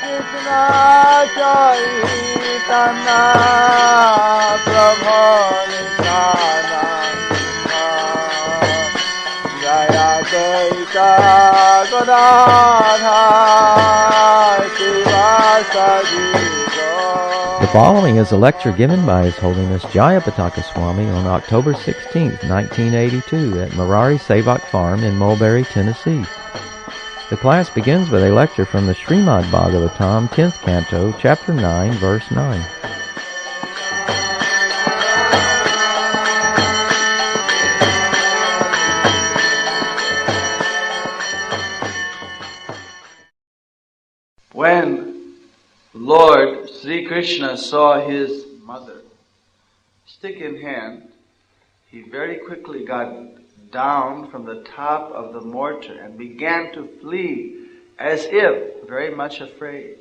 Krishna Chaitanya Prabhu Nityananda Jayapataka Swami Maharaj. The following is a lecture given by His Holiness Jayapataka Swami on October 16, 1982 at Murari Sevak Farm in Mulberry, Tennessee. The class begins with a lecture from the Śrīmad-Bhāgavatam, 10th Canto, Chapter 9, Verse 9. When Lord Sri Krishna saw his mother, stick in hand, he very quickly got down from the top of the mortar and began to flee as if very much afraid.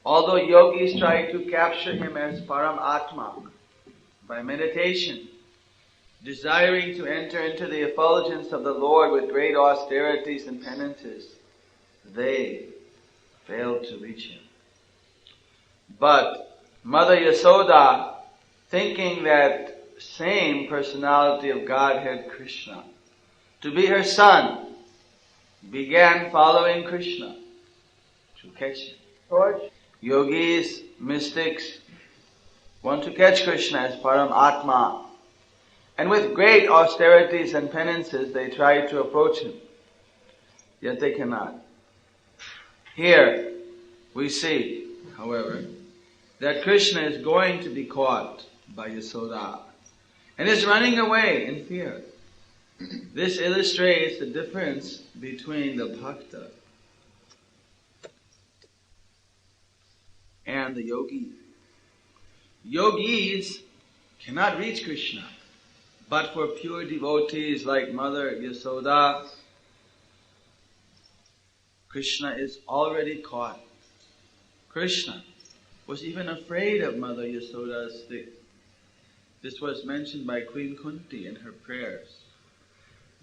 Although yogis tried to capture him as Param Atma by meditation, desiring to enter into the effulgence of the Lord with great austerities and penances, they failed to reach him. But Mother Yasoda, thinking that same personality of Godhead Krishna to be her son, began following Krishna to catch him. Yogis, mystics want to catch Krishna as Param Atma, and with great austerities and penances they try to approach him, yet they cannot. Here we see, however, that Krishna is going to be caught by Yasoda and is running away in fear. This illustrates the difference between the bhakta and the yogi. Yogis cannot reach Krishna, but for pure devotees like Mother Yasoda, Krishna is already caught. Krishna was even afraid of Mother Yasoda's stick. This was mentioned by Queen Kunti in her prayers.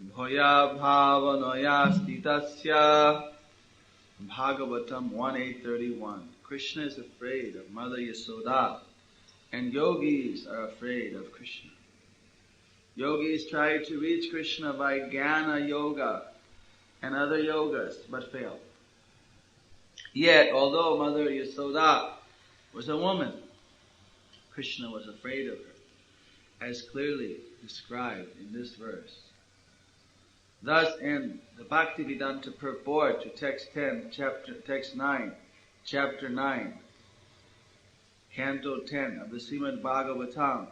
Bhoya bhavanaya stitasya Bhāgavatam 1:831. Krishna is afraid of Mother Yasoda, and yogis are afraid of Krishna. Yogis try to reach Krishna by Jnana Yoga and other yogas, but fail. Yet, although Mother Yasoda was a woman, Krishna was afraid of her, as clearly described in this verse. Thus, in the Bhaktivedanta purport to text 9, chapter 9, canto 10 of the Śrīmad-Bhāgavatam,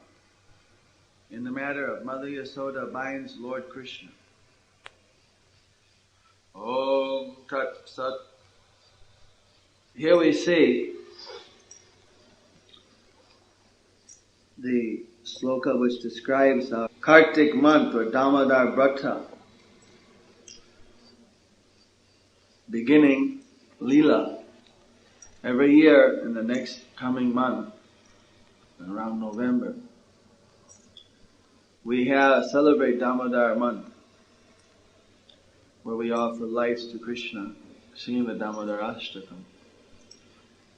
in the matter of Mother Yasoda binds Lord Krishna. Om Tat Sat. Here we see the sloka which describes how Kartik month or Damodar Vrata, beginning Leela, every year in the next coming month, around November, we celebrate Damodar month, where we offer lights to Krishna, Śrīmad Damodar Ashtakam.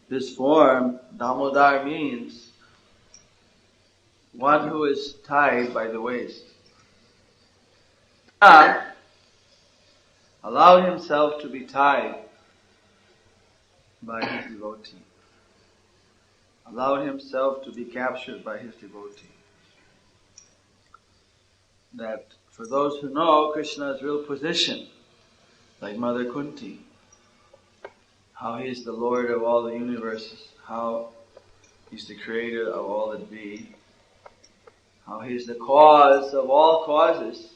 This form, Damodar, means one who is tied by the waist. Allow himself to be tied by his devotee. Allowed himself to be captured by his devotee. That for those who know Krishna's real position, like Mother Kunti, how He is the Lord of all the universes, how He's the creator of all that be, how He is the cause of all causes.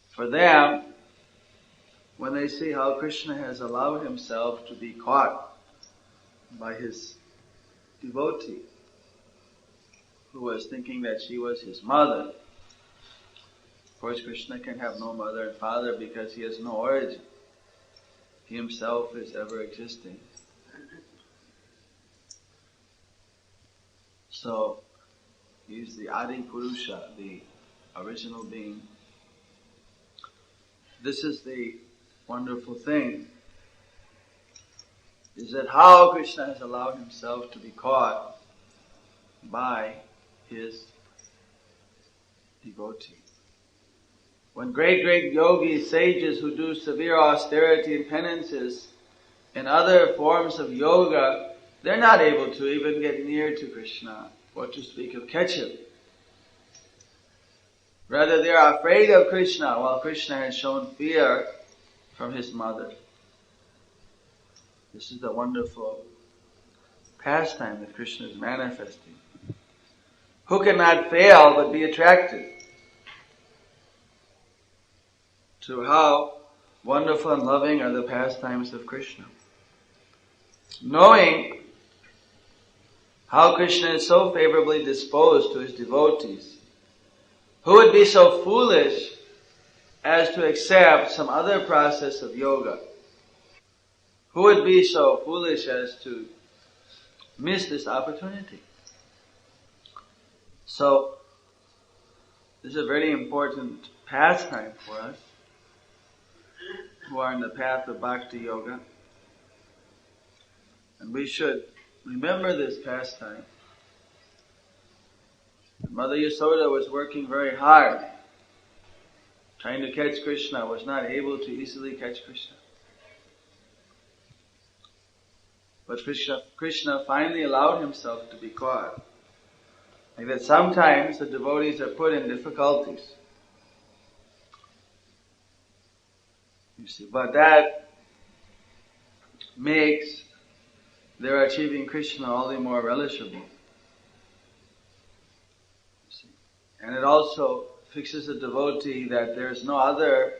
For them, when they see how Krishna has allowed Himself to be caught by His devotee, who was thinking that she was his mother. Of course, Krishna can have no mother and father because He has no origin. He Himself is ever existing. So, He is the Adi Purusha, the original being. This is the wonderful thing is that how Krishna has allowed himself to be caught by his devotee. When great yogis, sages who do severe austerity and penances and other forms of yoga, they're not able to even get near to Krishna, what to speak of catch him. Rather, they are afraid of Krishna, while Krishna has shown fear from his mother. This is the wonderful pastime that Krishna is manifesting. Who cannot fail but be attracted to how wonderful and loving are the pastimes of Krishna? Knowing how Krishna is so favorably disposed to his devotees, who would be so foolish as to accept some other process of yoga? Who would be so foolish as to miss this opportunity? So, this is a very important pastime for us who are in the path of Bhakti Yoga. And we should remember this pastime. Mother Yasoda was working very hard, trying to catch Krishna, was not able to easily catch Krishna. But Krishna finally allowed himself to be caught. Like that sometimes the devotees are put in difficulties. You see, but that makes their achieving Krishna all the more relishable. You see. And it also fixes the devotee that there is no other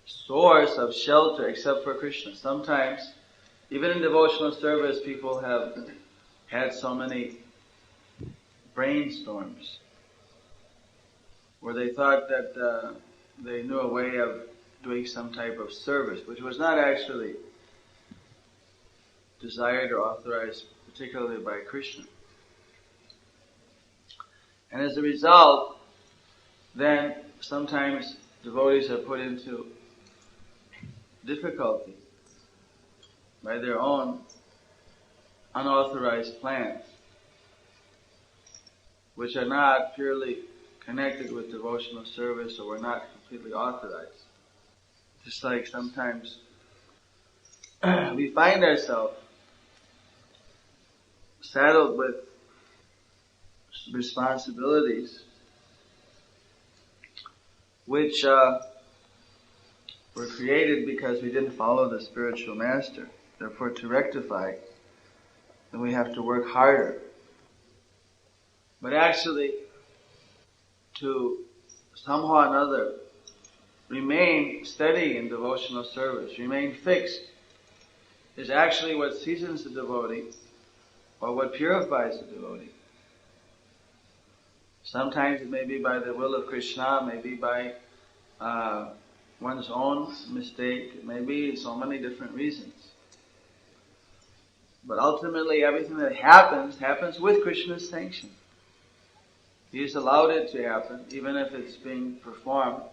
source of shelter except for Krishna. Sometimes, even in devotional service, people have had so many brainstorms where they thought that they knew a way of doing some type of service, which was not actually desired or authorized particularly by Krishna. And as a result, then sometimes devotees are put into difficulty by their own unauthorized plans, which are not purely connected with devotional service or were not completely authorized. Just like sometimes we find ourselves saddled with responsibilities which were created because we didn't follow the spiritual master. Therefore, to rectify, then we have to work harder. But actually, to somehow or another remain steady in devotional service, remain fixed, is actually what seasons the devotee or what purifies the devotee. Sometimes it may be by the will of Krishna, maybe by one's own mistake, it may be so many different reasons. But ultimately everything that happens with Krishna's sanction. He has allowed it to happen, even if it's being performed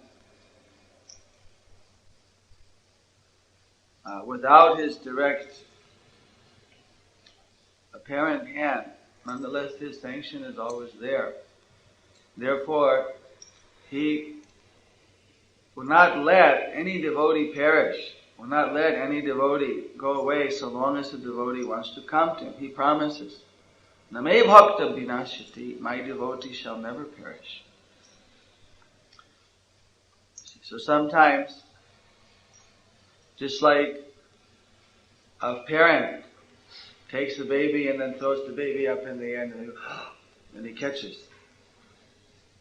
without his direct apparent hand. Nonetheless, his sanction is always there. Therefore, he will not let any devotee perish, will not let any devotee go away so long as the devotee wants to come to him. He promises, "Name bhakta vinashati," my devotee shall never perish. So sometimes, just like a parent takes the baby and then throws the baby up in the air and he catches.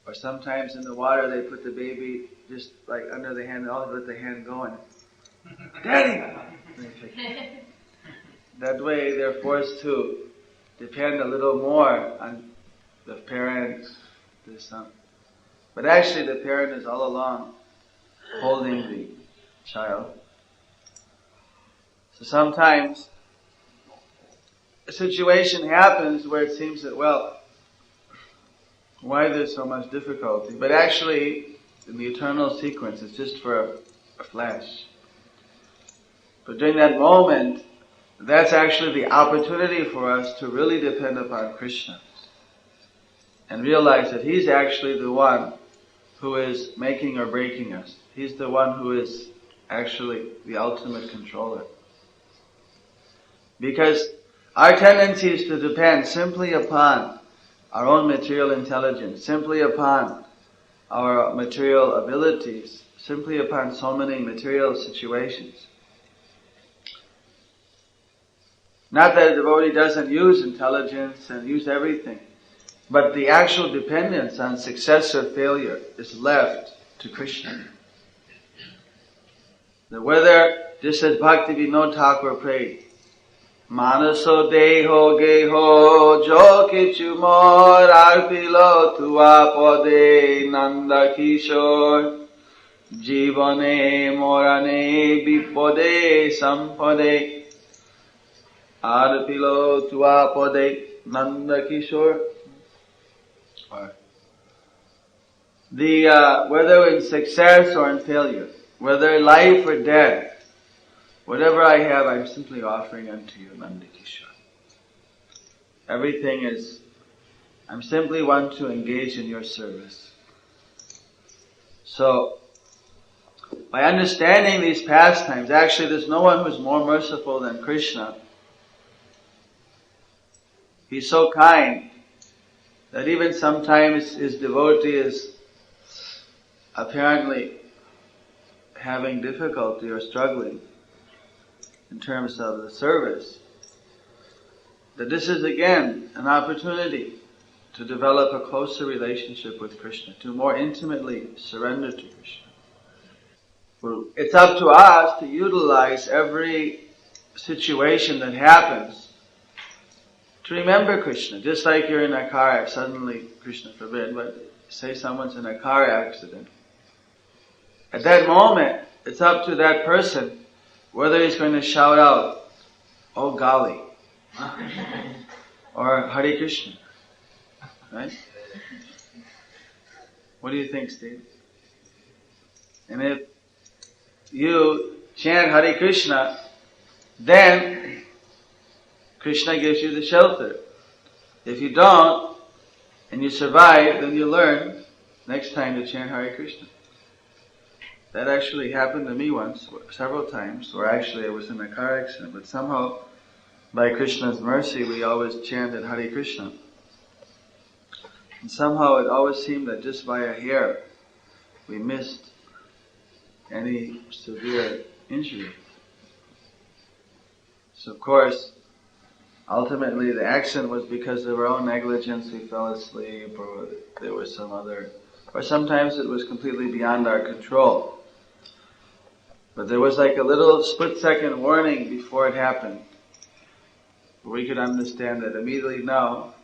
Or sometimes in the water they put the baby just like under the hand, all with the hand going, "Daddy!" That way they're forced to depend a little more on the parent, the son. But actually the parent is all along holding the child. So sometimes a situation happens where it seems that, well, why there's so much difficulty? But actually, in the eternal sequence, it's just for flesh. But during that moment, that's actually the opportunity for us to really depend upon Krishna and realize that He's actually the one who is making or breaking us. He's the one who is actually the ultimate controller. Because our tendency is to depend simply upon our own material intelligence, simply upon our material abilities, simply upon so many material situations. Not that a devotee doesn't use intelligence and use everything, but the actual dependence on success or failure is left to Krishna. Now whether, just as Bhakti Vinod Thakur prayed, Manaso deho geho jo kichu mor arpilo tua pode nanda kishore jivane morane bipode sampade arpilo tua pode nanda kishore. Whether in success or in failure, whether in life or death, whatever I have, I'm simply offering unto you, Nanda Kishore. Everything is, I'm simply want to engage in your service. So, by understanding these pastimes, actually there's no one who's more merciful than Krishna. He's so kind that even sometimes his devotee is apparently having difficulty or struggling in terms of the service, that this is again an opportunity to develop a closer relationship with Krishna, to more intimately surrender to Krishna. Well, it's up to us to utilize every situation that happens to remember Krishna. Just like you're in a car, suddenly, Krishna forbid, but say someone's in a car accident. At that moment, it's up to that person whether he's going to shout out, "Oh golly," or "Hare Krishna," right? What do you think, Steve? And if you chant Hare Krishna, then Krishna gives you the shelter. If you don't, and you survive, then you learn next time to chant Hare Krishna. That actually happened to me once, several times, where actually I was in a car accident, but somehow, by Krishna's mercy, we always chanted Hare Krishna. And somehow it always seemed that just by a hair, we missed any severe injury. So of course, ultimately the accident was because of our own negligence, we fell asleep, or there was some other, or sometimes it was completely beyond our control. But there was like a little split-second warning before it happened, where we could understand that immediately now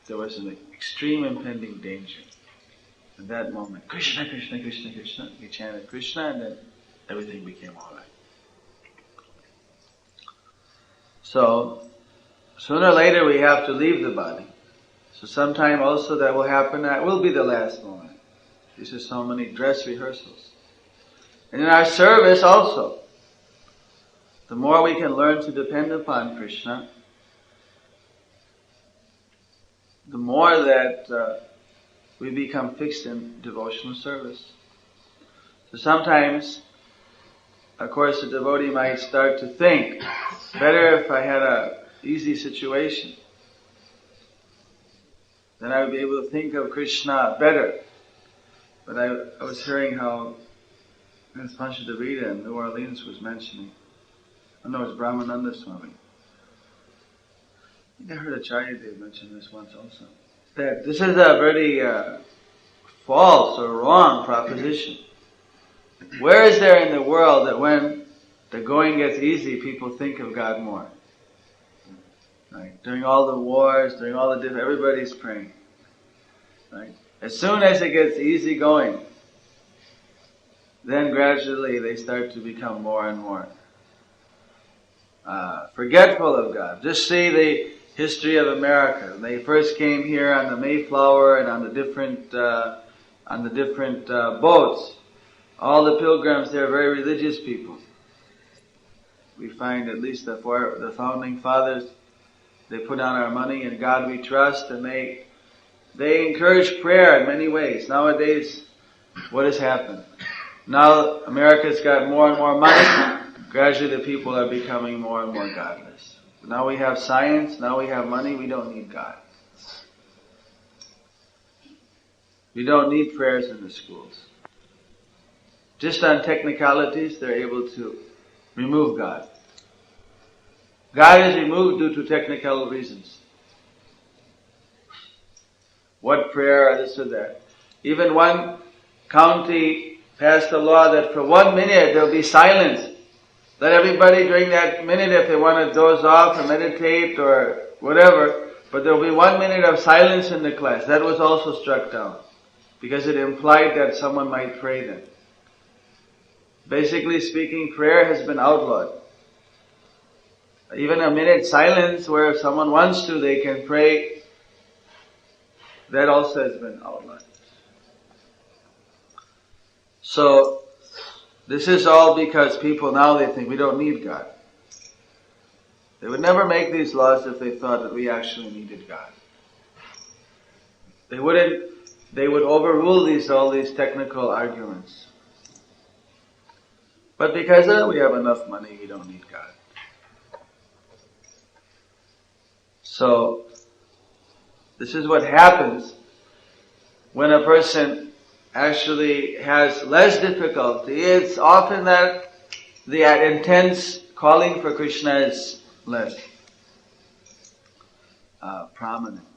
there was an extreme impending danger. At that moment, Krishna, Krishna, Krishna, Krishna, we chanted Krishna, and then everything became alright. So, sooner or later we have to leave the body. So sometime also that will happen, that will be the last moment. These are so many dress rehearsals. And in our service also, the more we can learn to depend upon Krishna, the more that we become fixed in devotional service. So sometimes, of course, the devotee might start to think, better if I had an easy situation, then I would be able to think of Krishna better. But I was hearing how Prince Panchadavita in New Orleans was mentioning, I know it's Brahmananda Swami. I think I heard Acharya Dev mention this once also. That this is a very false or wrong proposition. Where is there in the world that when the going gets easy, people think of God more? Right? During all the wars, during all the different, everybody's praying. Right? As soon as it gets easy going, then gradually they start to become more and more forgetful of God. Just see the history of America. When they first came here on the Mayflower and on the different boats, All the pilgrims, they're very religious people. We find at least the founding fathers, they put down our money in God we trust, and they encourage prayer in many ways. Nowadays, what has happened? Now America's got more and more money. Gradually the people are becoming more and more godless. Now we have science, now we have money, we don't need God. We don't need prayers in the schools. Just on technicalities, they're able to remove God. God is removed due to technical reasons. What prayer, this or that. Even one county passed a law that for 1 minute there will be silence. Let everybody during that minute, if they want to doze off or meditate or whatever, but there will be 1 minute of silence in the class. That was also struck down because it implied that someone might pray then. Basically speaking, prayer has been outlawed. Even a minute silence where if someone wants to, they can pray, that also has been outlawed. So, this is all because people now they think we don't need God. They would never make these laws if they thought that we actually needed God. They would overrule all these technical arguments. But because we have enough money, we don't need God. So, this is what happens when a person actually has less difficulty. It's often that the intense calling for Krishna is less prominent.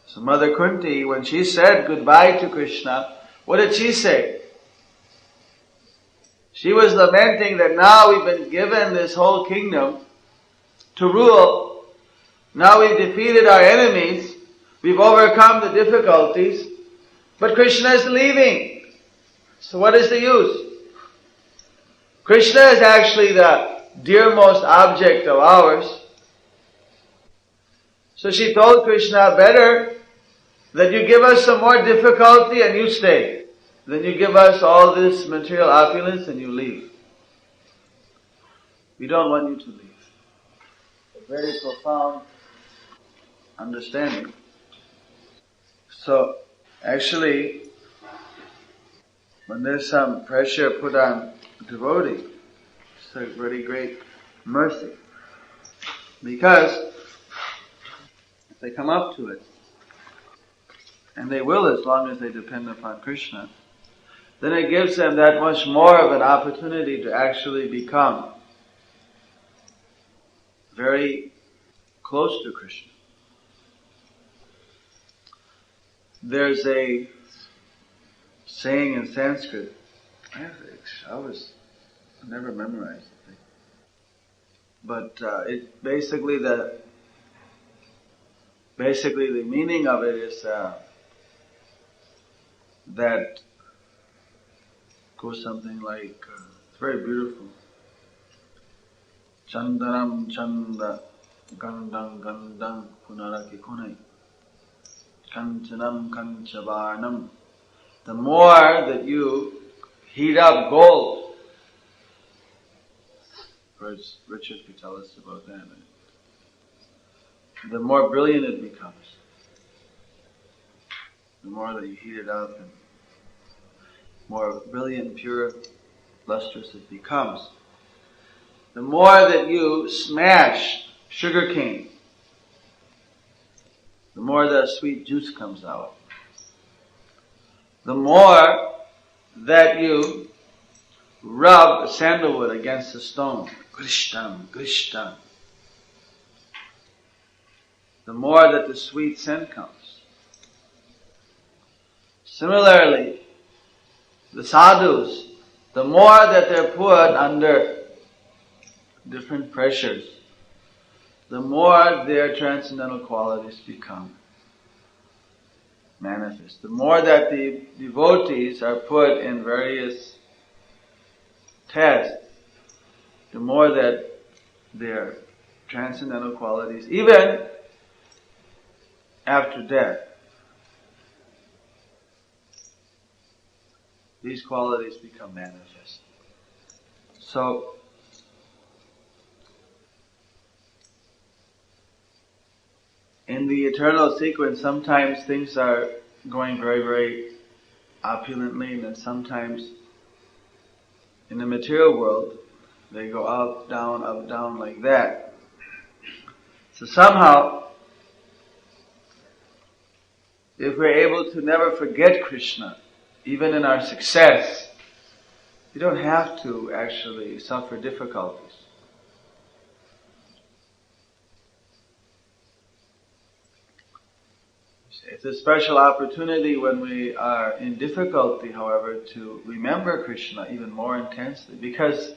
So Mother Kunti, when she said goodbye to Krishna, what did she say? She was lamenting that now we've been given this whole kingdom to rule. Now we've defeated our enemies. We've overcome the difficulties. But Krishna is leaving. So what is the use? Krishna is actually the dearmost object of ours. So she told Krishna, better that you give us some more difficulty and you stay. Then you give us all this material opulence and you leave. We don't want you to leave. A very profound understanding. So, actually, when there's some pressure put on a devotee, it's a very great mercy. Because if they come up to it, and they will as long as they depend upon Krishna, then it gives them that much more of an opportunity to actually become very close to Krishna. There's a saying in Sanskrit, I never memorized it, but it basically the meaning of it is that goes something like, it's very beautiful. Chandanam chanda gandang gandang punaraki kunai kanchanam kanchavarnam. The more that you heat up gold, Richard could tell us about that, the more brilliant it becomes. The more that you heat it up, and more brilliant, pure, lustrous it becomes. The more that you smash sugar cane, the more the sweet juice comes out. The more that you rub sandalwood against a stone, grishtam, grishtam, the more that the sweet scent comes. Similarly, the sadhus, the more that they're put under different pressures, the more their transcendental qualities become manifest. The more that the devotees are put in various tests, the more that their transcendental qualities, even after death, these qualities become manifest. So, in the eternal sequence, sometimes things are going very, very opulently, and then sometimes in the material world, they go up, down like that. So somehow, if we're able to never forget Krishna, even in our success, we don't have to actually suffer difficulties. It's a special opportunity when we are in difficulty, however, to remember Krishna even more intensely, because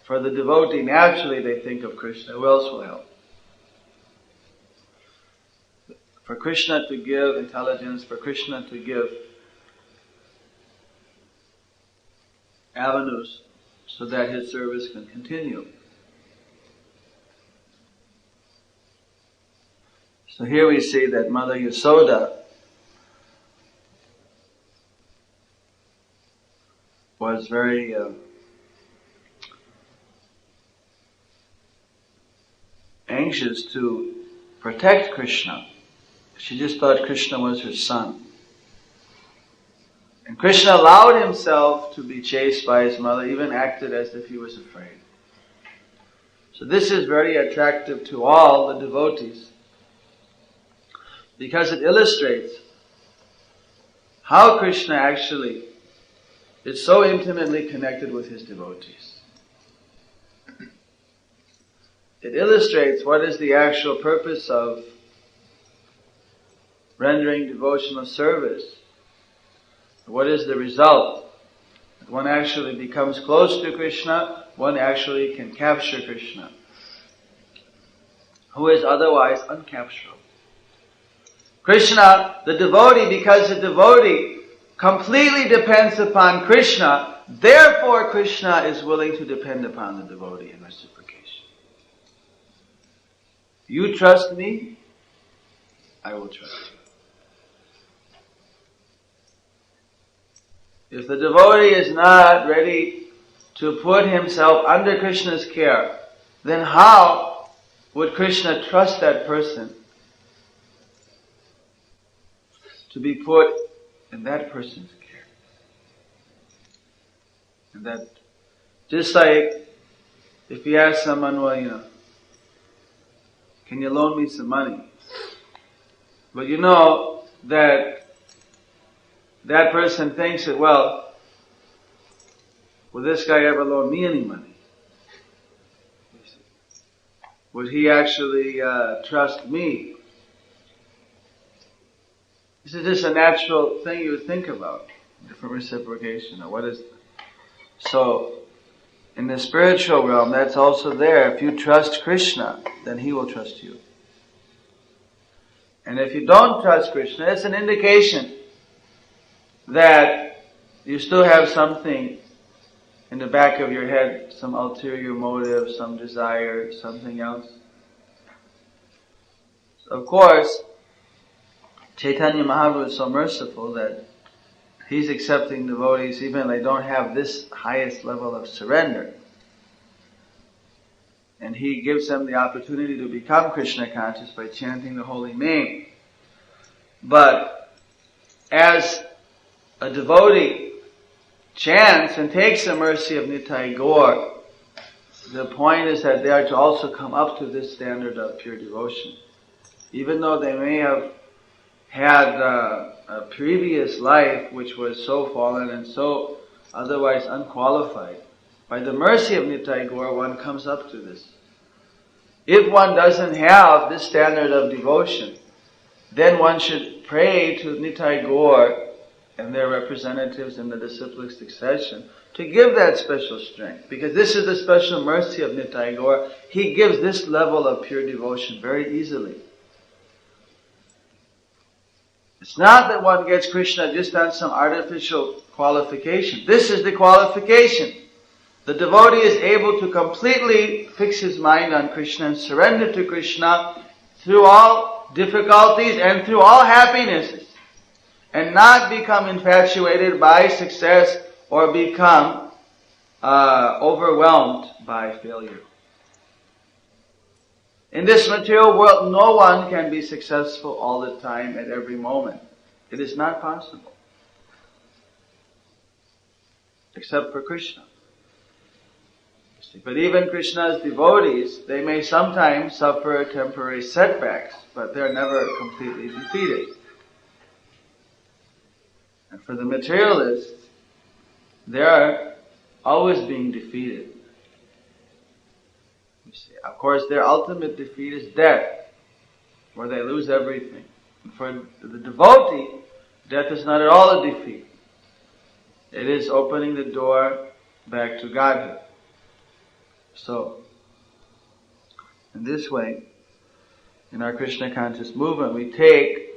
for the devotee, naturally they think of Krishna. Who else will help? For Krishna to give intelligence, for Krishna to give avenues so that his service can continue. So here we see that Mother Yasoda was very anxious to protect Krishna. She just thought Krishna was her son. And Krishna allowed himself to be chased by his mother, even acted as if he was afraid. So this is very attractive to all the devotees, because it illustrates how Krishna actually is so intimately connected with his devotees. It illustrates what is the actual purpose of rendering devotional service. What is the result? One actually becomes close to Krishna, one actually can capture Krishna, who is otherwise uncapturable. Krishna, the devotee, because the devotee completely depends upon Krishna, therefore Krishna is willing to depend upon the devotee in reciprocation. You trust me, I will trust you. If the devotee is not ready to put himself under Krishna's care, then how would Krishna trust that person to be put in that person's care? And that, just like if you ask someone, well, can you loan me some money? But you know that person thinks that, well, will this guy ever loan me any money? Would he actually trust me? This is just a natural thing you would think about, different reciprocation. Or what is? So, in the spiritual realm, that's also there. If you trust Krishna, then he will trust you. And if you don't trust Krishna, it's an indication that you still have something in the back of your head, some ulterior motive, some desire, something else. So of course, Chaitanya Mahaprabhu is so merciful that he's accepting devotees even if they don't have this highest level of surrender. And he gives them the opportunity to become Krishna conscious by chanting the holy name. But as a devotee chants and takes the mercy of Nitai Gaur, the point is that they are to also come up to this standard of pure devotion. Even though they may have had a previous life which was so fallen and so otherwise unqualified, by the mercy of Nitai Gaur, one comes up to this. If one doesn't have this standard of devotion, then one should pray to Nitai Gaur and their representatives in the disciplic succession to give that special strength. Because this is the special mercy of Nitai Gaur. He gives this level of pure devotion very easily. It's not that one gets Krishna just on some artificial qualification. This is the qualification. The devotee is able to completely fix his mind on Krishna and surrender to Krishna through all difficulties and through all happinesses. and not become infatuated by success or become overwhelmed by failure. In this material world, no one can be successful all the time at every moment. It is not possible. Except for Krishna. But even Krishna's devotees, they may sometimes suffer temporary setbacks, but they're never completely defeated. And for the materialists, they are always being defeated. You see, of course, their ultimate defeat is death, where they lose everything. And for the devotee, death is not at all a defeat. It is opening the door back to Godhead. So, in this way, in our Krishna conscious movement, we take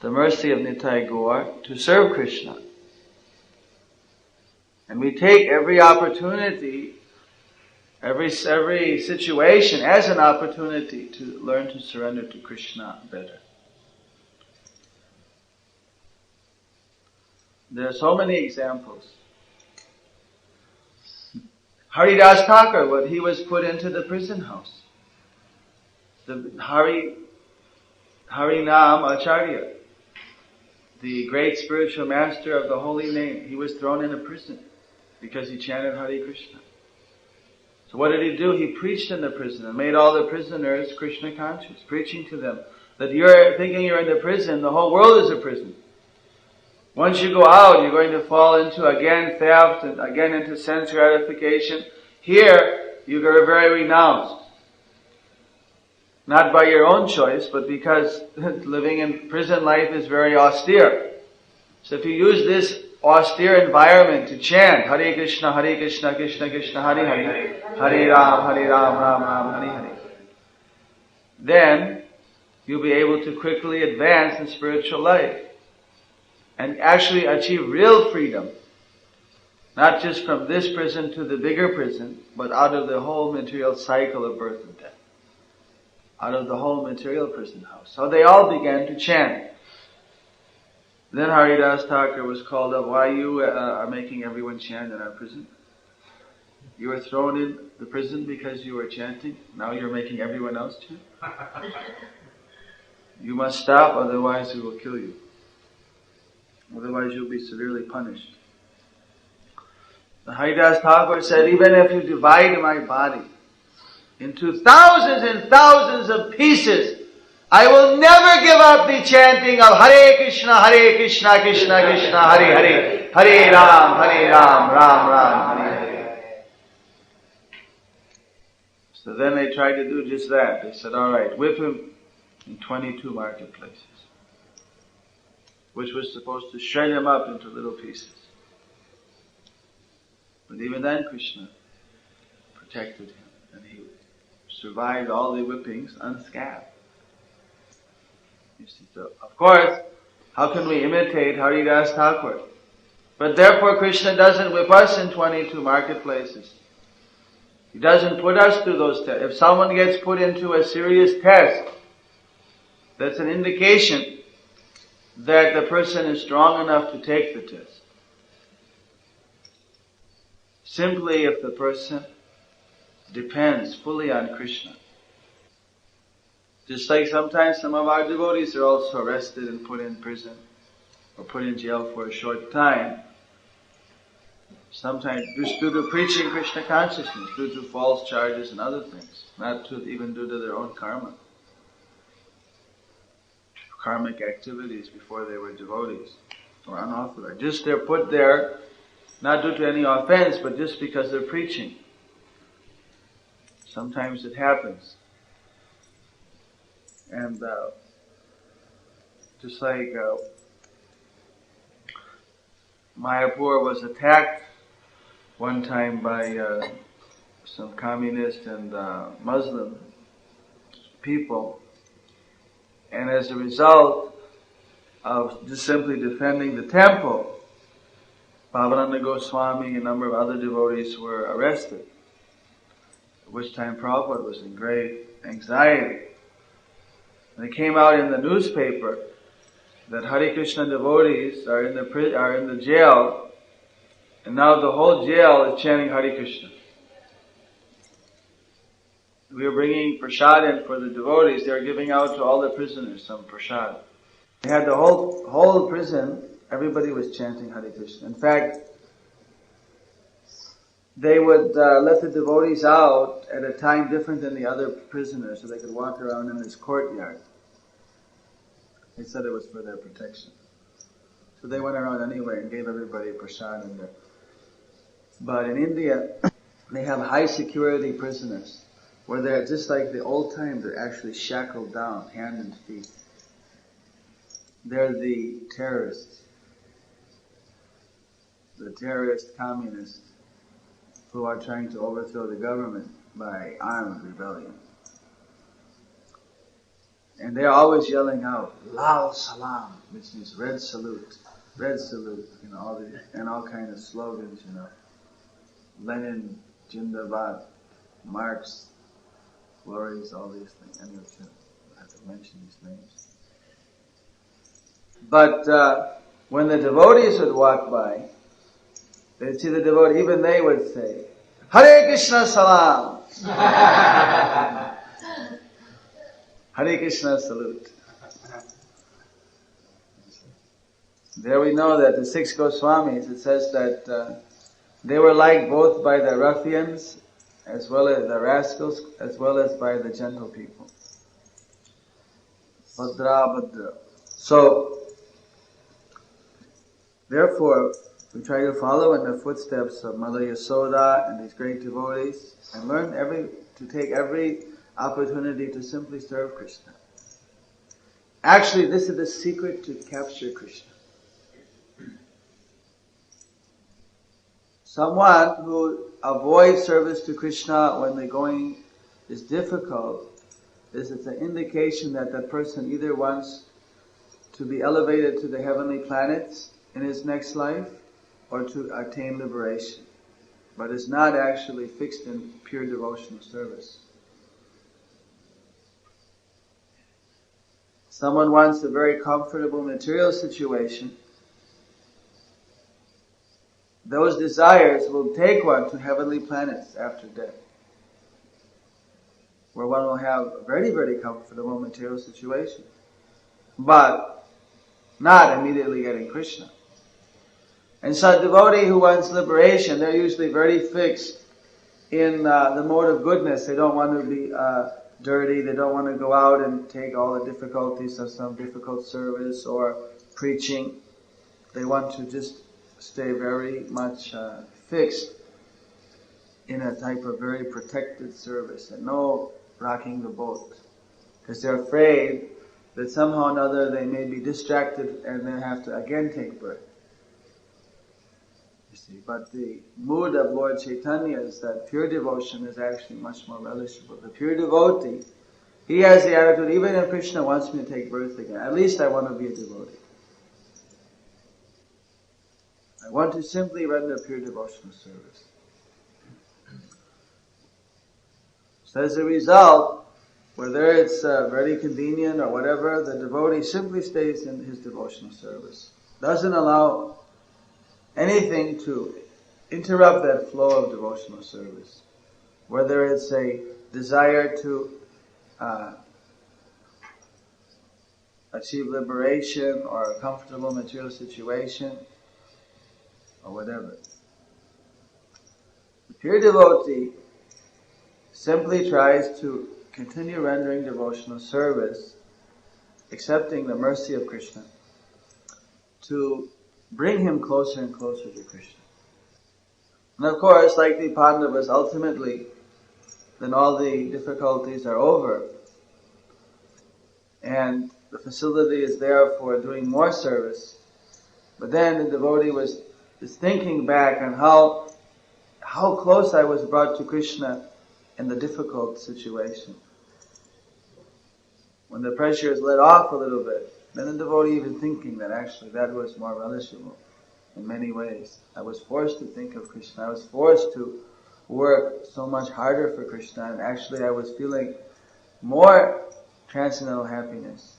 the mercy of Nitai Gaur to serve Krishna. And we take every opportunity, every situation as an opportunity to learn to surrender to Krishna better. There are so many examples. Haridas Thakur, when he was put into the prison house. The Harinam Acharya, the great spiritual master of the holy name, he was thrown in a prison because he chanted Hare Krishna. So what did he do? He preached in the prison and made all the prisoners Krishna conscious, preaching to them that you're thinking you're in the prison, the whole world is a prison. Once you go out, you're going to fall into, again, theft and again into sense gratification. Here, you are very renounced. Not by your own choice, but because living in prison life is very austere. So if you use this austere environment to chant Hare Krishna, Krishna Krishna, Hare Hare, Hare Ram, Ram Ram, Hare Hare, then you'll be able to quickly advance in spiritual life and actually achieve real freedom. Not just from this prison to the bigger prison, but out of the whole material cycle of birth and death. Out of the whole material prison house. So they all began to chant. Then Haridas Thakur was called up. Why you are making everyone chant in our prison? You were thrown in the prison because you were chanting. Now you're making everyone else chant? You must stop, otherwise we will kill you. Otherwise you'll be severely punished. The Haridas Thakur said, even if you divide my body into thousands and thousands of pieces, I will never give up the chanting of Hare Krishna, Krishna Krishna, Hare Hare, Hare Ram, Ram Ram, Hare Hare. So then they tried to do just that. They said, alright, whip him in 22 marketplaces, which was supposed to shred him up into little pieces. But even then Krishna protected him, and he survived all the whippings unscathed. You see, so of course, how can we imitate Haridas Thakur? But therefore Krishna doesn't whip us in 22 marketplaces. He doesn't put us through those tests. If someone gets put into a serious test, that's an indication that the person is strong enough to take the test. Simply if the person depends fully on Krishna. Just like sometimes some of our devotees are also arrested and put in prison or put in jail for a short time. Sometimes just due to preaching Krishna consciousness, due to false charges and other things, not even due to their own karma. Karmic activities before they were devotees or unauthorized. Just they're put there not due to any offense, but just because they're preaching. Sometimes it happens. And just like Mayapur was attacked one time by some communist and Muslim people, and as a result of just simply defending the temple, Bhavananda Goswami and a number of other devotees were arrested, at which time Prabhupada was in great anxiety. And it came out in the newspaper that Hare Krishna devotees are in the jail, and now the whole jail is chanting Hare Krishna. We were bringing prasad in for the devotees. They were giving out to all the prisoners some prasad. They had the whole prison. Everybody was chanting Hare Krishna. In fact, they would let the devotees out at a time different than the other prisoners, so they could walk around in this courtyard. They said it was for their protection. So they went around anyway and gave everybody prasad in there. But in India, they have high security prisoners, where they're just like the old times, they're actually shackled down, hand and feet. They're the terrorist communists who are trying to overthrow the government by armed rebellion. And they're always yelling out, Lal Salam, which means red salute, all kinds of slogans, Lenin, Jindabad, Marx, glories, all these things. Anyway, I have to mention these names. But when the devotees would walk by, they'd see the devotee, even they would say, Hare Krishna Salam! Hare Krishna salute. There we know that the 6 Goswamis, it says that they were liked both by the ruffians, as well as the rascals, as well as by the gentle people. Bhadra. So, therefore, we try to follow in the footsteps of Mother Yasoda and these great devotees, and learn to take every opportunity to simply serve Krishna. Actually, this is the secret to capture Krishna. Someone who avoids service to Krishna when the going is difficult, it's an indication that that person either wants to be elevated to the heavenly planets in his next life, or to attain liberation, but is not actually fixed in pure devotional service. Someone wants a very comfortable material situation. Those desires will take one to heavenly planets after death, where one will have a very, very comfortable material situation, but not immediately getting Krishna. And so a devotee who wants liberation, they're usually very fixed in the mode of goodness. They don't want to be dirty. They don't want to go out and take all the difficulties of some difficult service or preaching. They want to just stay very much fixed in a type of very protected service and no rocking the boat. Because they're afraid that somehow or another they may be distracted and they have to again take birth. You see, but the mood of Lord Chaitanya is that pure devotion is actually much more relishable. The pure devotee, he has the attitude, even if Krishna wants me to take birth again, at least I want to be a devotee. I want to simply render pure devotional service. So as a result, whether it's very convenient or whatever, the devotee simply stays in his devotional service. Doesn't allow anything to interrupt that flow of devotional service. Whether it's a desire to achieve liberation or a comfortable material situation or whatever. The pure devotee simply tries to continue rendering devotional service, accepting the mercy of Krishna, to bring him closer and closer to Krishna. And of course, like the Pandavas, ultimately, then all the difficulties are over, and the facility is there for doing more service. But then the devotee was thinking back on how close I was brought to Krishna in the difficult situation. When the pressure is let off a little bit, then the devotee even thinking that actually that was more relishable in many ways. I was forced to think of Krishna. I was forced to work so much harder for Krishna, and actually I was feeling more transcendental happiness.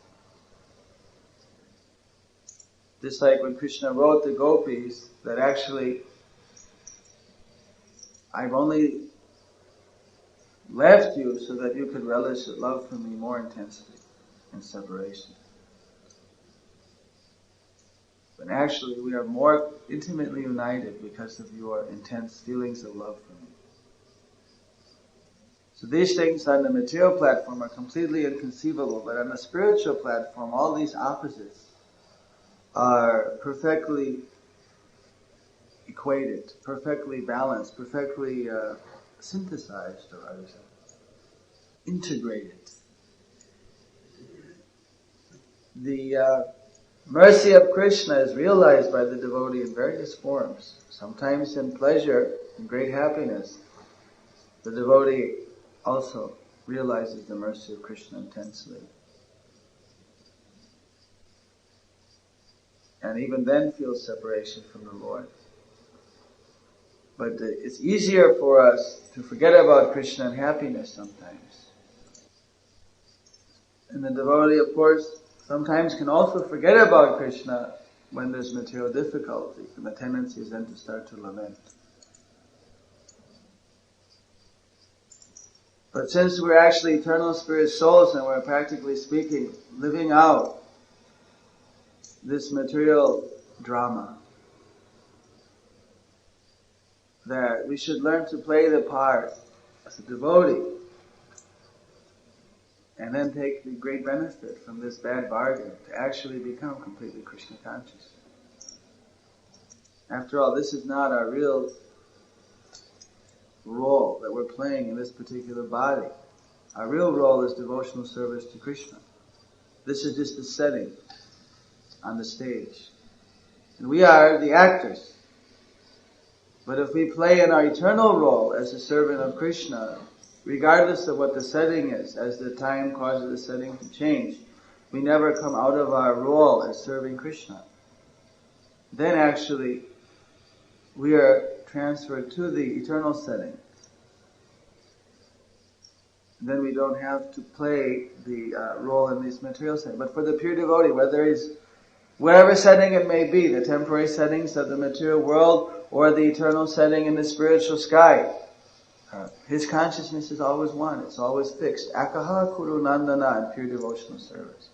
Just like when Krishna wrote the gopis, that actually, I've only left you so that you could relish love for me more intensely in separation. But actually, we are more intimately united because of your intense feelings of love for me. So these things on the material platform are completely inconceivable, but on the spiritual platform, all these opposites are perfectly equated, perfectly balanced, perfectly synthesized, or I would say, integrated. The mercy of Krishna is realized by the devotee in various forms. Sometimes in pleasure, in great happiness, the devotee also realizes the mercy of Krishna intensely. And even then feels separation from the Lord. But it's easier for us to forget about Krishna and happiness sometimes. And the devotee, of course, sometimes can also forget about Krishna when there's material difficulty, and the tendency is then to start to lament. But since we're actually eternal spirit souls and we're practically speaking living out this material drama, that we should learn to play the part as a devotee and then take the great benefit from this bad bargain to actually become completely Krishna conscious. After all, this is not our real role that we're playing in this particular body. Our real role is devotional service to Krishna. This is just the setting on the stage. And we are the actors. But if we play in our eternal role as a servant of Krishna, regardless of what the setting is, as the time causes the setting to change, we never come out of our role as serving Krishna. Then actually, we are transferred to the eternal setting. Then we don't have to play the role in this material setting. But for the pure devotee, whatever setting it may be, the temporary settings of the material world or the eternal setting in the spiritual sky, his consciousness is always one. It's always fixed. Akaha kuru nandana in pure devotional service.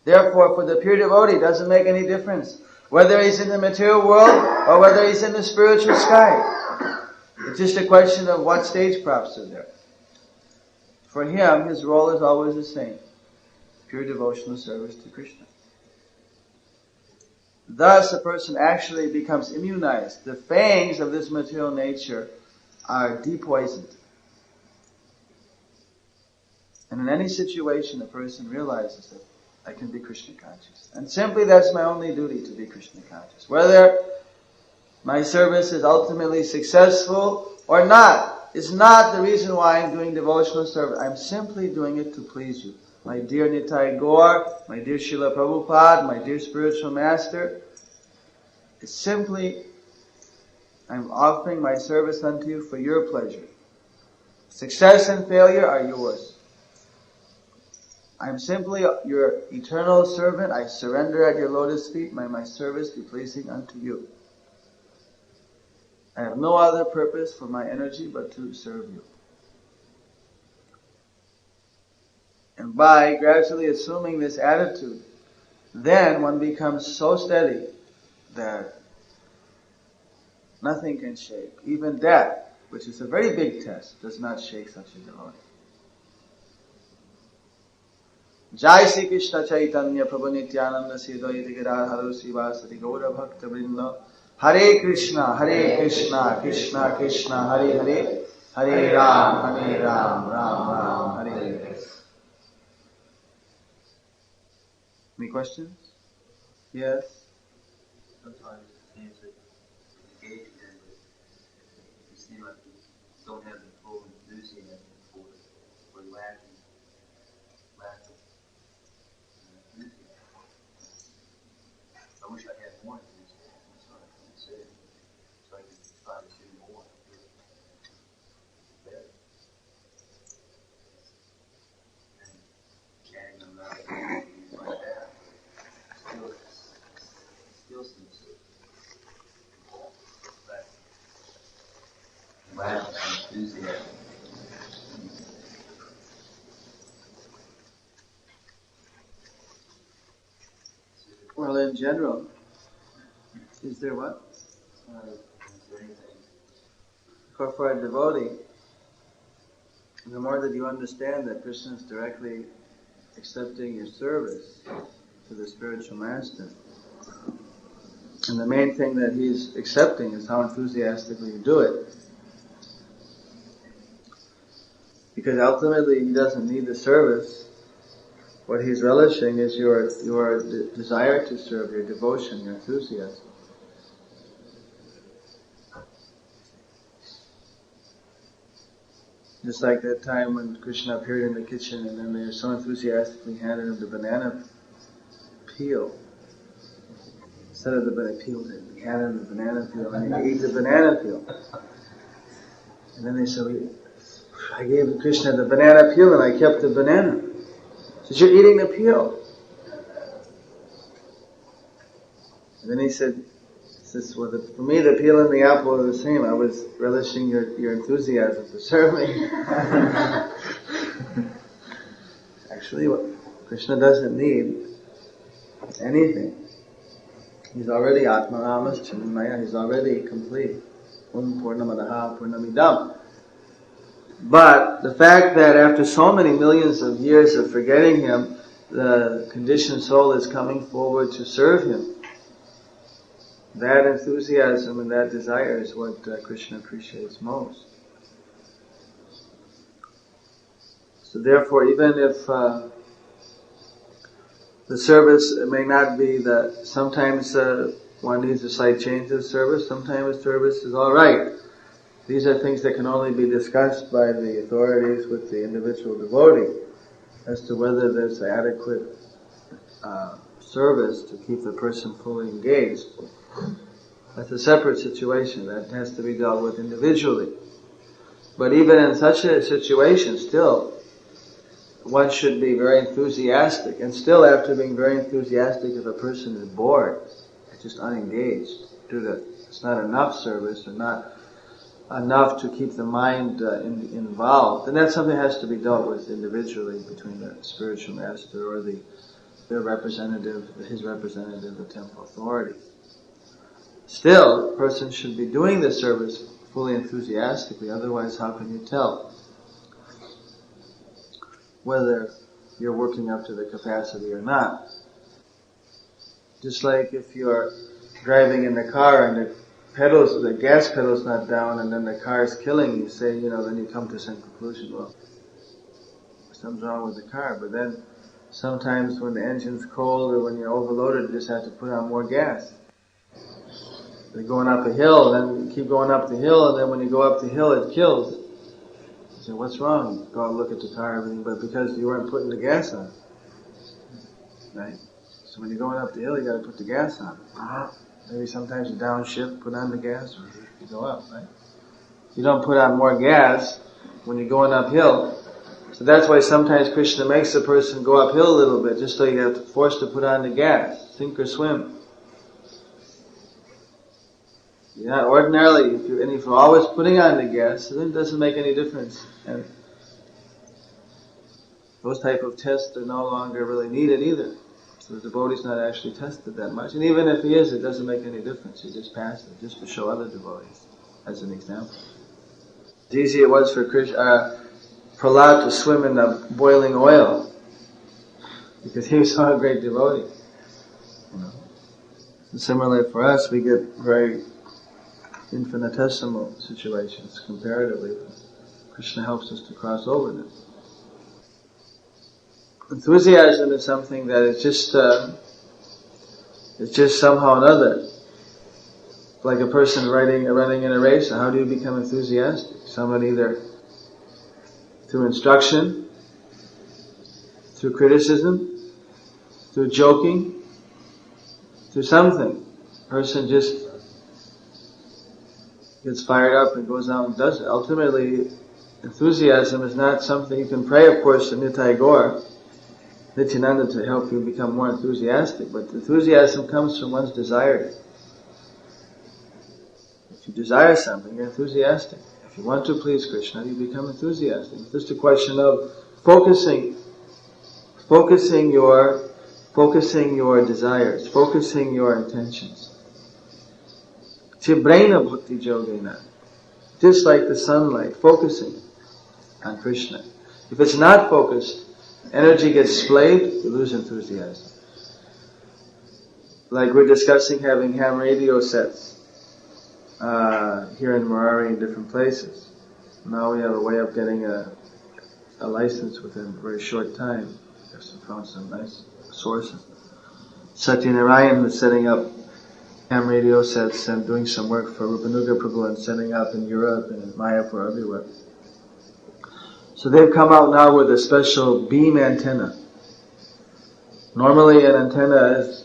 Therefore, for the pure devotee, it doesn't make any difference whether he's in the material world or whether he's in the spiritual sky. It's just a question of what stage props are there. For him, his role is always the same. Pure devotional service to Krishna. Thus, a person actually becomes immunized. The fangs of this material nature are depoisoned. And in any situation, a person realizes that I can be Krishna conscious. And simply that's my only duty, to be Krishna conscious. Whether my service is ultimately successful or not, is not the reason why I'm doing devotional service. I'm simply doing it to please you. My dear Nitai Gaur, my dear Srila Prabhupada, my dear spiritual master, it's simply, I'm offering my service unto you for your pleasure. Success and failure are yours. I'm simply your eternal servant. I surrender at your lotus feet. May my service be pleasing unto you. I have no other purpose for my energy but to serve you. And by gradually assuming this attitude, then one becomes so steady that nothing can shake. Even death, which is a very big test, does not shake such a devotee. Jai Sri Krishna Chaitanya Prabhu Nityananda Siddhaiti Giradharo Srivasati Gaura Bhakta Vrinda Hare Krishna, Krishna Krishna, Hare Hare, Hare Ram, Ram Ram, Hare Hare. Any questions? Yes? Sometimes it seems that engaging in it, you seem like you don't have the full enthusiasm for it, or lack of enthusiasm. I wish I had more enthusiasm, that's what I'm trying to say, so I can try to do more. Better. And chanting them out, things like that. Still, general, is there what? For a devotee, the more that you understand that Krishna is directly accepting your service to the spiritual master, and the main thing that he's accepting is how enthusiastically you do it. Because ultimately he doesn't need the service. What he's relishing is your desire to serve, your devotion, your enthusiasm. Just like that time when Krishna appeared in the kitchen and then they so enthusiastically handed him the banana peel. Instead of the banana peel, they handed him the banana peel and he ate the banana peel. And then they said, I gave Krishna the banana peel and I kept the banana. He said, you're eating the peel. And then he said, well, for me the peel and the apple are the same. I was relishing your enthusiasm to serve me. Actually, Krishna doesn't need anything. He's already Atmaramas Chinmaya. He's already complete. Purnamadaha Purnamidam. But the fact that after so many millions of years of forgetting him, the conditioned soul is coming forward to serve him. That enthusiasm and that desire is what Krishna appreciates most. So therefore, even if the service may not be sometimes one needs a slight change of service, sometimes service is alright. These are things that can only be discussed by the authorities with the individual devotee as to whether there's adequate service to keep the person fully engaged. That's a separate situation that has to be dealt with individually. But even in such a situation, still, one should be very enthusiastic. And still, after being very enthusiastic, if a person is bored, just unengaged, due to it's not enough service or not enough to keep the mind involved, then that's something that has to be dealt with individually between the spiritual master or his representative, the temple authority. Still, a person should be doing the service fully enthusiastically, otherwise how can you tell whether you're working up to the capacity or not? Just like if you're driving in the car and the gas pedal's not down and then the car is killing you, then you come to some conclusion, well, something's wrong with the car. But then sometimes when the engine's cold or when you're overloaded, you just have to put on more gas. You're going up a hill, then you keep going up the hill, and then when you go up the hill, it kills. You say, what's wrong? You go out and look at the car, everything, but because you weren't putting the gas on. Right? So when you're going up the hill, you gotta put the gas on. Maybe sometimes you downshift, put on the gas, or you go up, right? You don't put on more gas when you're going uphill. So that's why sometimes Krishna makes a person go uphill a little bit, just so you have to force to put on the gas, sink or swim. You're not ordinarily, if you're always putting on the gas, then it doesn't make any difference. And those type of tests are no longer really needed either. So the devotee's not actually tested that much. And even if he is, it doesn't make any difference. He just passes it, just to show other devotees, as an example. As easy it was for Prahlad to swim in the boiling oil, because he was so a great devotee. And similarly for us, we get very infinitesimal situations comparatively. Krishna helps us to cross over them. Enthusiasm is something that is just somehow or another. Like a person running in a race, how do you become enthusiastic? Someone either through instruction, through criticism, through joking, through something. A person just gets fired up and goes out and does it. Ultimately, enthusiasm is not something you can pray, of course, to Nitai Gaur, Nityananda, to help you become more enthusiastic, but enthusiasm comes from one's desire. If you desire something, you're enthusiastic. If you want to please Krishna, you become enthusiastic. It's just a question of focusing your focusing your desires, focusing your intentions. Chibraina bhakti yogena. Just like the sunlight, focusing on Krishna. If it's not focused, energy gets splayed, you lose enthusiasm. Like we're discussing having ham radio sets here in Murari in different places. Now we have a way of getting a license within a very short time. Just found some nice sources. Satyanarayan was setting up ham radio sets and doing some work for Rupanuga Prabhu and setting up in Europe and in Mayapur everywhere. So they've come out now with a special beam antenna. Normally an antenna is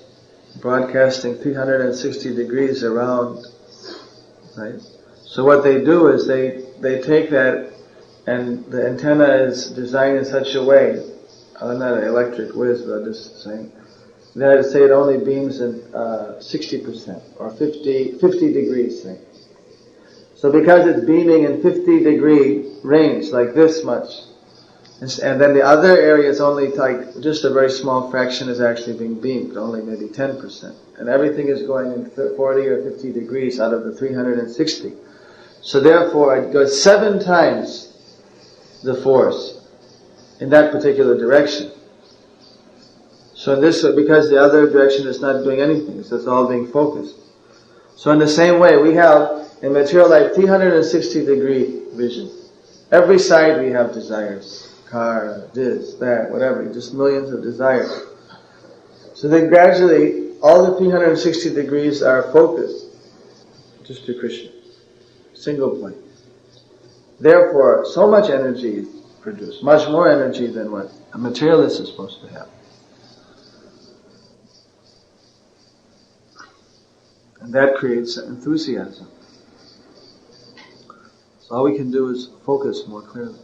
broadcasting 360 degrees around, right? So what they do is they take that, and the antenna is designed in such a way, I'm not an electric whiz, but I'm just saying, that say it only beams in 60% or 50 degrees, say. So because it's beaming in 50 degree range, like this much, and then the other area is only like just a very small fraction is actually being beamed, only maybe 10%. And everything is going in 40 or 50 degrees out of the 360. So therefore it goes 7 times the force in that particular direction. So in this, because the other direction is not doing anything, it's just all being focused. So in the same way, we have in material life 360 degree vision. Every side we have desires. Car, this, that, whatever, just millions of desires. So then gradually, all the 360 degrees are focused just to Krishna. Single point. Therefore, so much energy is produced, much more energy than what a materialist is supposed to have. And that creates enthusiasm. So all we can do is focus more clearly.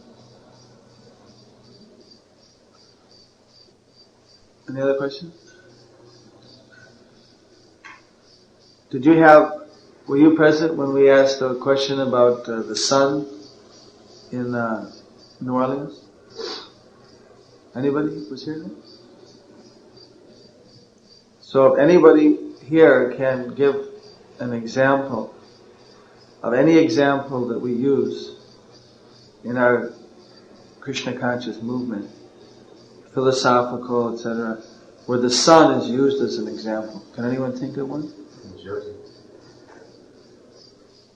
Any other questions? Were you present when we asked a question about the sun in New Orleans? Anybody was here then? So if anybody here can give an example of any example that we use in our Krishna conscious movement, philosophical, etc., where the sun is used as an example. Can anyone think of one? In Jersey.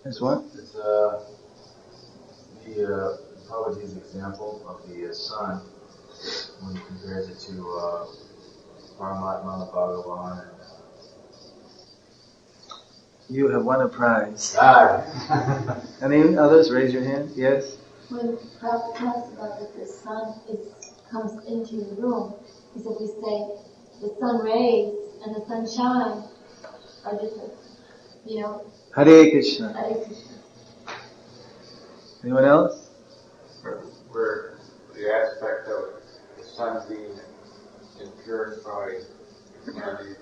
As what? It's Prabhupada's example of the sun when he compares it to Paramatma, Bhagavan. You have won a prize. Ah. Any others? Raise your hand. Yes? When Prabhupada talks about that the sun comes into the room, is that we say the sun rays and the sunshine are different. Hare Krishna. Hare Krishna. Anyone else? Where the aspect of the sun being purified humanity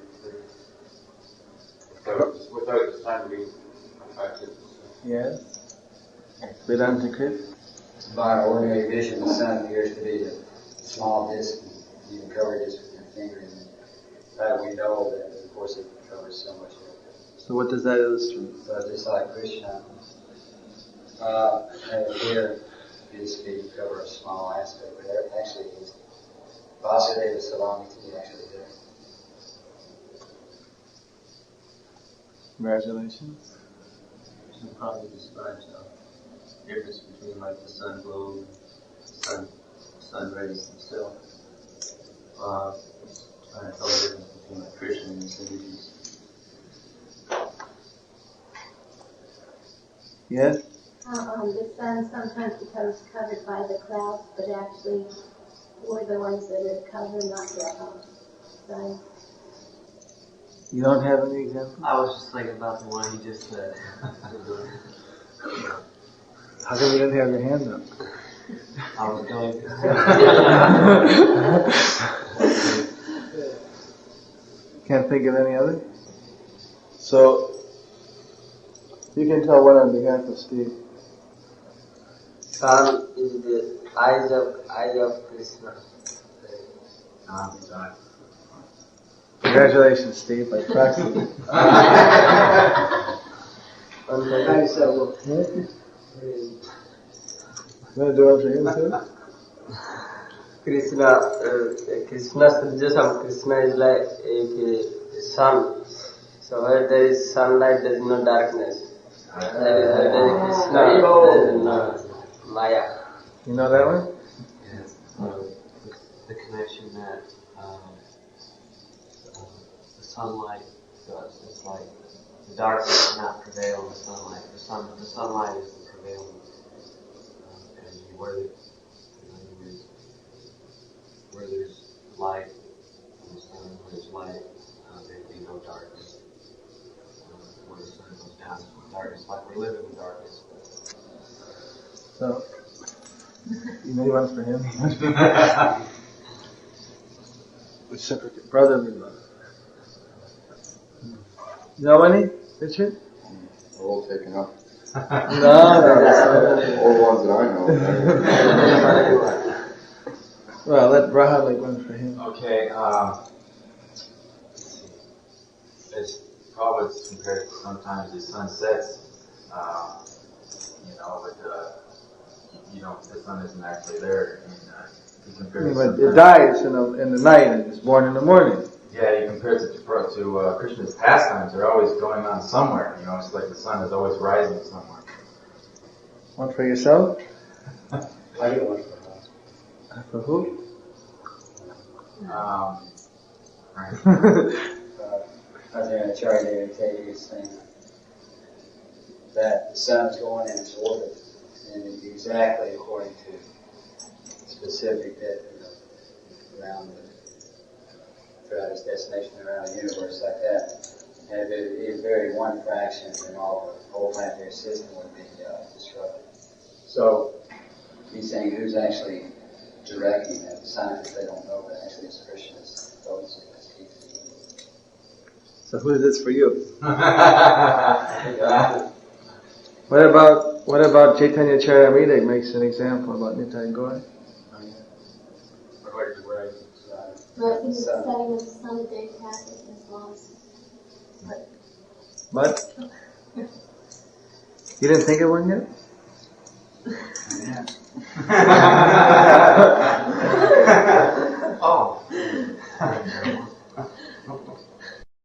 without the sun being affected. Yes? Vedanta Krit? By ordinary vision, the sun appears to be a small disk, and you can cover it just with your finger, and that we know that, of course, it covers so much. So what does that illustrate? So just like Krishna, and here, is to cover a small aspect, but there actually is Vasudeva Salamiti actually there. Congratulations. Krishna probably describes the difference between like the sun globe and sun rays themselves. Trying to tell the difference between like Krishna and his images. Yes? The sun sometimes becomes covered by the clouds, but actually we're the ones that are covered, not the sun. You don't have any example? I was just thinking about the one you just said. How come you didn't have your hand up? I was going to. Can't think of any other? So, you can tell one on behalf of Steve. Sun is the eyes of Krishna. Congratulations, Steve, by proxy. You want to do it for him too? Krishna Sridhasam, Krishna is like a sun. So where there is sunlight, there is no darkness. Where there is Krishna, there is no Maya. You know that one? Yes. The connection that the sunlight does. It's like the darkness cannot prevail in the sunlight. The sunlight is the prevailing energy. Where there's light in the sun, where there's light, there'd be no darkness. Where the sun goes down, there's no darkness. Like we're living in darkness. So, you know, one for him. Reciprocate, brotherly love. You know any, Richard? They're all taken up. No. All the ones that I know. Well, let Braha make one for him. Okay, it's probably compared to sometimes the sun sets, but the sun isn't actually there. You compare It dies in the night and is born in the morning. Yeah, you compare it to Krishna's pastimes. They're always going on somewhere. It's like the sun is always rising somewhere. One for yourself? I get one for her. For who? I was in a chart there and tell you saying that the sun's going in its orbit and exactly according to specific that around throughout its destination around the universe like that. And if it varied one fraction, then all the whole planetary system would be disrupted. So he's saying who's actually directing that? The scientists, they don't know, but actually it's Krishna's thoughts. So who is this for you? What about Chaitanya Charitamrita makes an example about Nitya and Gaura? Right, in the setting of the sun, the day passes and is lost. What? You didn't think of one yet? Oh.